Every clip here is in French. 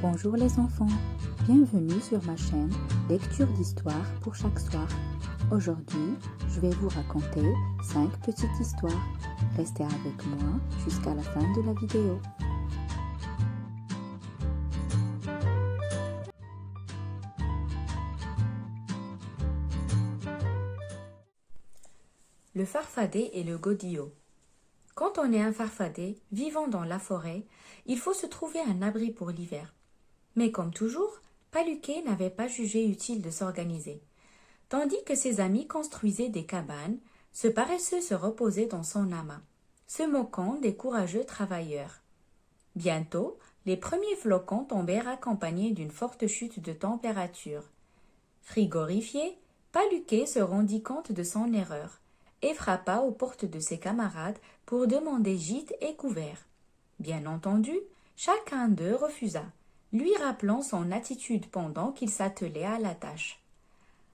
Bonjour les enfants, bienvenue sur ma chaîne Lecture d'histoire pour chaque soir. Aujourd'hui, je vais vous raconter 5 petites histoires. Restez avec moi jusqu'à la fin de la vidéo. Le farfadet et le godillot. Quand on est un farfadet vivant dans la forêt, il faut se trouver un abri pour l'hiver. Mais comme toujours, Paluquet n'avait pas jugé utile de s'organiser. Tandis que ses amis construisaient des cabanes, ce paresseux se reposait dans son amas, se moquant des courageux travailleurs. Bientôt, les premiers flocons tombèrent accompagnés d'une forte chute de température. Frigorifié, Paluquet se rendit compte de son erreur et frappa aux portes de ses camarades pour demander gîte et couvert. Bien entendu, chacun d'eux refusa, lui rappelant son attitude pendant qu'il s'attelait à la tâche.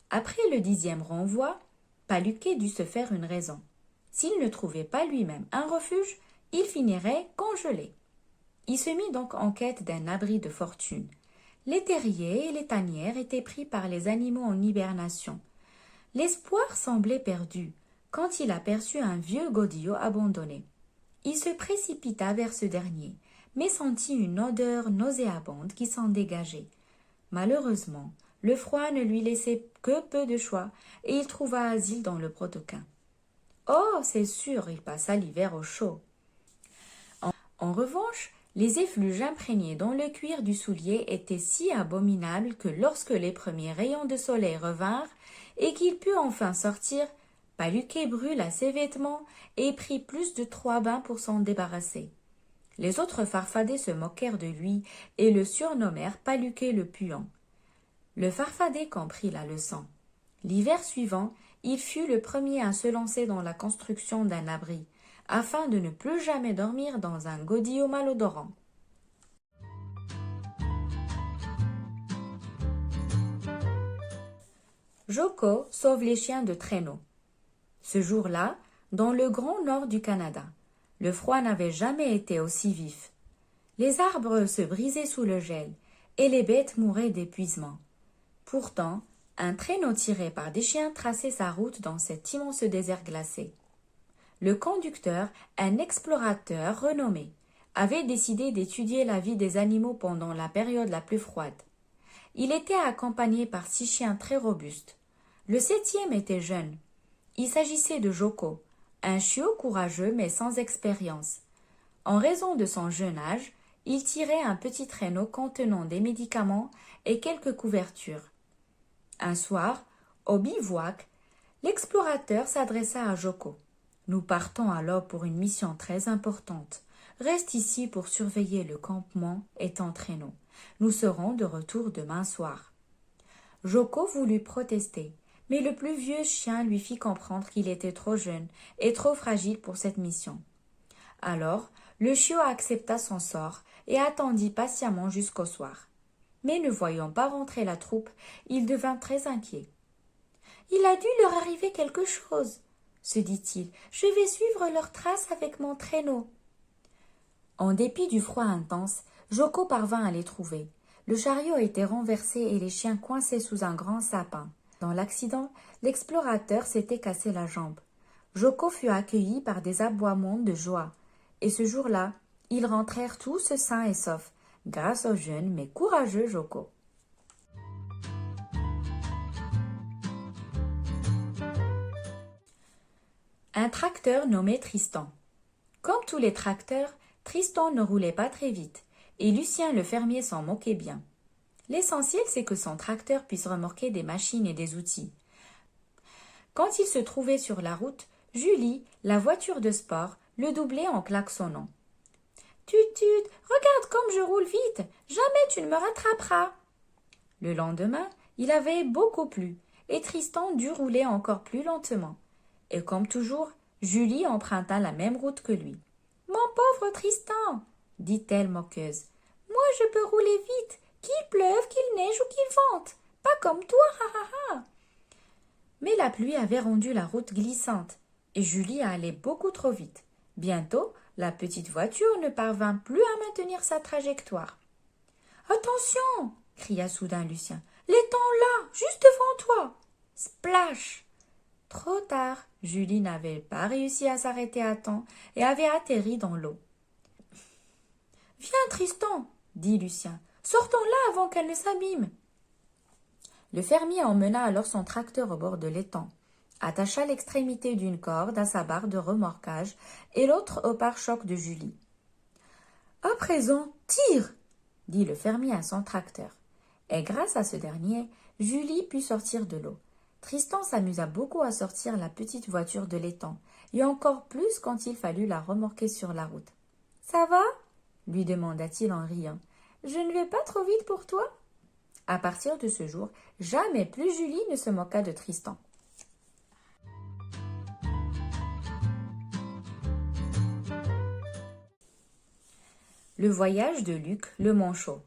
Après le 10e renvoi, Paluquet dut se faire une raison. S'il ne trouvait pas lui-même un refuge, il finirait congelé. Il se mit donc en quête d'un abri de fortune. Les terriers et les tanières étaient pris par les animaux en hibernation. L'espoir semblait perdu quand il aperçut un vieux godillot abandonné. Il se précipita vers ce dernier, mais sentit une odeur nauséabonde qui s'en dégageait. Malheureusement, le froid ne lui laissait que peu de choix, et il trouva asile dans le brodequin. Oh, c'est sûr, il passa l'hiver au chaud. En revanche, les effluves imprégnés dans le cuir du soulier étaient si abominables que lorsque les premiers rayons de soleil revinrent et qu'il put enfin sortir, Paluquet brûla ses vêtements et prit plus de 3 bains pour s'en débarrasser. Les autres farfadets se moquèrent de lui et le surnommèrent Paluquet le puant. Le farfadet comprit la leçon. L'hiver suivant, il fut le premier à se lancer dans la construction d'un abri, afin de ne plus jamais dormir dans un godillot malodorant. Jocko sauve les chiens de traîneau. Ce jour-là, dans le grand nord du Canada, le froid n'avait jamais été aussi vif. Les arbres se brisaient sous le gel et les bêtes mouraient d'épuisement. Pourtant, un traîneau tiré par des chiens traçait sa route dans cet immense désert glacé. Le conducteur, un explorateur renommé, avait décidé d'étudier la vie des animaux pendant la période la plus froide. Il était accompagné par 6 chiens très robustes. Le 7e était jeune. Il s'agissait de Jocko, un chiot courageux mais sans expérience. En raison de son jeune âge, il tirait un petit traîneau contenant des médicaments et quelques couvertures. Un soir, au bivouac, l'explorateur s'adressa à Jocko. « Nous partons à l'aube pour une mission très importante. Reste ici pour surveiller le campement et ton traîneau. Nous serons de retour demain soir. » Jocko voulut protester, mais le plus vieux chien lui fit comprendre qu'il était trop jeune et trop fragile pour cette mission. Alors, le chiot accepta son sort et attendit patiemment jusqu'au soir. Mais ne voyant pas rentrer la troupe, il devint très inquiet. « Il a dû leur arriver quelque chose, » se dit-il. « Je vais suivre leurs traces avec mon traîneau. » En dépit du froid intense, Jocko parvint à les trouver. Le chariot était renversé et les chiens coincés sous un grand sapin. Dans l'accident, l'explorateur s'était cassé la jambe. Jocko fut accueilli par des aboiements de joie. Et ce jour-là, ils rentrèrent tous sains et saufs, grâce au jeune mais courageux Jocko. Un tracteur nommé Tristan. Comme tous les tracteurs, Tristan ne roulait pas très vite, et Lucien le fermier s'en moquait bien. L'essentiel, c'est que son tracteur puisse remorquer des machines et des outils. Quand il se trouvait sur la route, Julie, la voiture de sport, le doublait en klaxonnant. « Tut, tut, regarde comme je roule vite, jamais tu ne me rattraperas. » Le lendemain, il avait beaucoup plu, et Tristan dut rouler encore plus lentement. Et comme toujours, Julie emprunta la même route que lui. « Mon pauvre Tristan, dit-elle moqueuse, moi je peux rouler vite, qu'il pleuve, qu'il neige ou qu'il vente, pas comme toi, ha ha ha. » Mais la pluie avait rendu la route glissante, et Julie allait beaucoup trop vite. Bientôt, la petite voiture ne parvint plus à maintenir sa trajectoire. Attention! Cria soudain Lucien. L'étang là, juste devant toi! Splash! Trop tard, Julie n'avait pas réussi à s'arrêter à temps et avait atterri dans l'eau. Viens, Tristan, dit Lucien. Sortons-la avant qu'elle ne s'abîme. Le fermier emmena alors son tracteur au bord de l'étang, attacha l'extrémité d'une corde à sa barre de remorquage et l'autre au pare-choc de Julie. À présent, tire, dit le fermier à son tracteur. Et grâce à ce dernier, Julie put sortir de l'eau. Tristan s'amusa beaucoup à sortir la petite voiture de l'étang, et encore plus quand il fallut la remorquer sur la route. « Ça va ?» lui demanda-t-il en riant. « Je ne vais pas trop vite pour toi ?» À partir de ce jour, jamais plus Julie ne se moqua de Tristan. Le voyage de Luc le Manchot.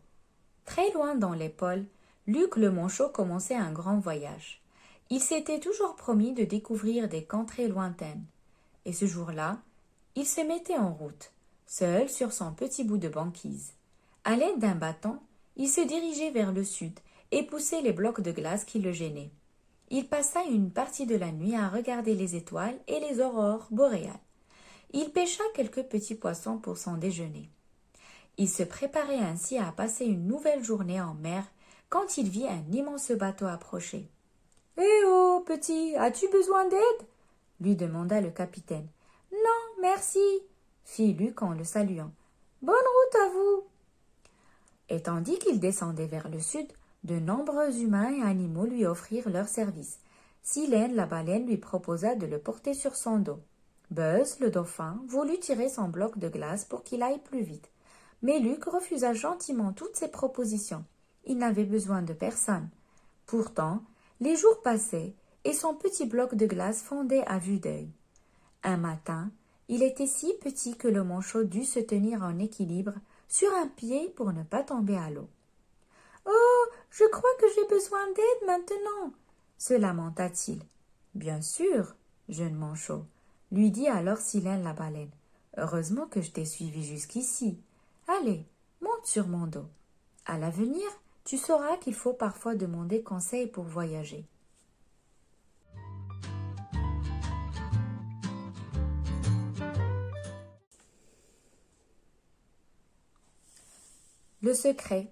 Très loin dans les pôles, Luc le Manchot commençait un grand voyage. Il s'était toujours promis de découvrir des contrées lointaines. Et ce jour-là, il se mettait en route, seul sur son petit bout de banquise. À l'aide d'un bâton, il se dirigeait vers le sud et poussait les blocs de glace qui le gênaient. Il passa une partie de la nuit à regarder les étoiles et les aurores boréales. Il pêcha quelques petits poissons pour son déjeuner. Il se préparait ainsi à passer une nouvelle journée en mer quand il vit un immense bateau approcher. « Eh oh, petit, as-tu besoin d'aide ?» lui demanda le capitaine. « Non, merci, » fit Luc en le saluant. « Bonne route à vous !» Et tandis qu'il descendait vers le sud, de nombreux humains et animaux lui offrirent leurs services. Silène, la baleine, lui proposa de le porter sur son dos. Buzz, le dauphin, voulut tirer son bloc de glace pour qu'il aille plus vite. Mais Luc refusa gentiment toutes ces propositions. Il n'avait besoin de personne. Pourtant, les jours passaient et son petit bloc de glace fondait à vue d'œil. Un matin, il était si petit que le manchot dut se tenir en équilibre sur un pied pour ne pas tomber à l'eau. « Oh, je crois que j'ai besoin d'aide maintenant !» se lamenta-t-il. « Bien sûr, jeune manchot, » lui dit alors Silène la baleine. « Heureusement que je t'ai suivi jusqu'ici. Allez, monte sur mon dos. À l'avenir, tu sauras qu'il faut parfois demander conseil pour voyager. » Le secret.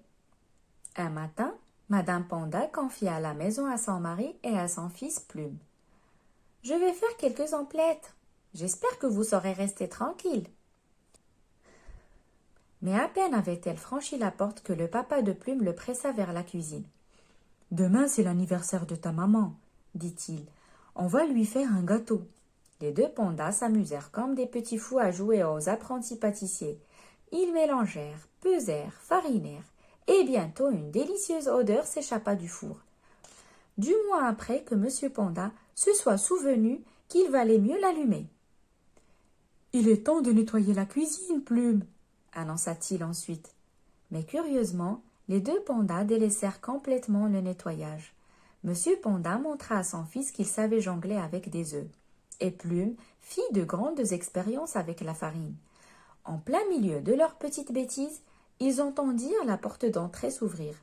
Un matin, Madame Panda confia la maison à son mari et à son fils Plume. « Je vais faire quelques emplettes. J'espère que vous saurez rester tranquille. » Mais à peine avait-elle franchi la porte que le papa de Plume le pressa vers la cuisine. « Demain, c'est l'anniversaire de ta maman, » dit-il. « On va lui faire un gâteau. » Les deux pandas s'amusèrent comme des petits fous à jouer aux apprentis pâtissiers. Ils mélangèrent, pesèrent, farinèrent, et bientôt une délicieuse odeur s'échappa du four. Du moins après que M. Panda se soit souvenu qu'il valait mieux l'allumer. « Il est temps de nettoyer la cuisine, Plume !» annonça-t-il ensuite. Mais curieusement, les deux pandas délaissèrent complètement le nettoyage. M. Panda montra à son fils qu'il savait jongler avec des œufs, et Plume fit de grandes expériences avec la farine. En plein milieu de leurs petites bêtises, ils entendirent la porte d'entrée s'ouvrir.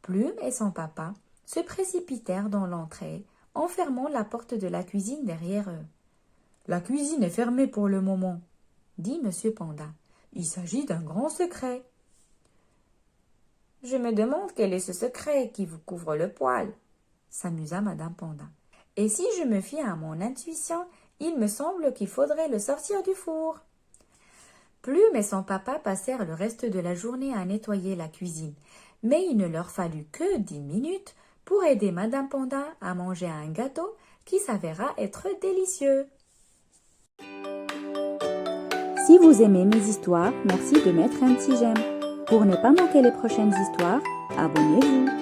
Plume et son papa se précipitèrent dans l'entrée, en fermant la porte de la cuisine derrière eux. « La cuisine est fermée pour le moment, » dit M. Panda. « Il s'agit d'un grand secret. »« Je me demande quel est ce secret qui vous couvre le poil, » s'amusa Madame Panda. « Et si je me fie à mon intuition, il me semble qu'il faudrait le sortir du four. » Plume et son papa passèrent le reste de la journée à nettoyer la cuisine, mais il ne leur fallut que 10 minutes pour aider Madame Panda à manger un gâteau qui s'avéra être délicieux. Si vous aimez mes histoires, merci de mettre un petit j'aime. Pour ne pas manquer les prochaines histoires, abonnez-vous.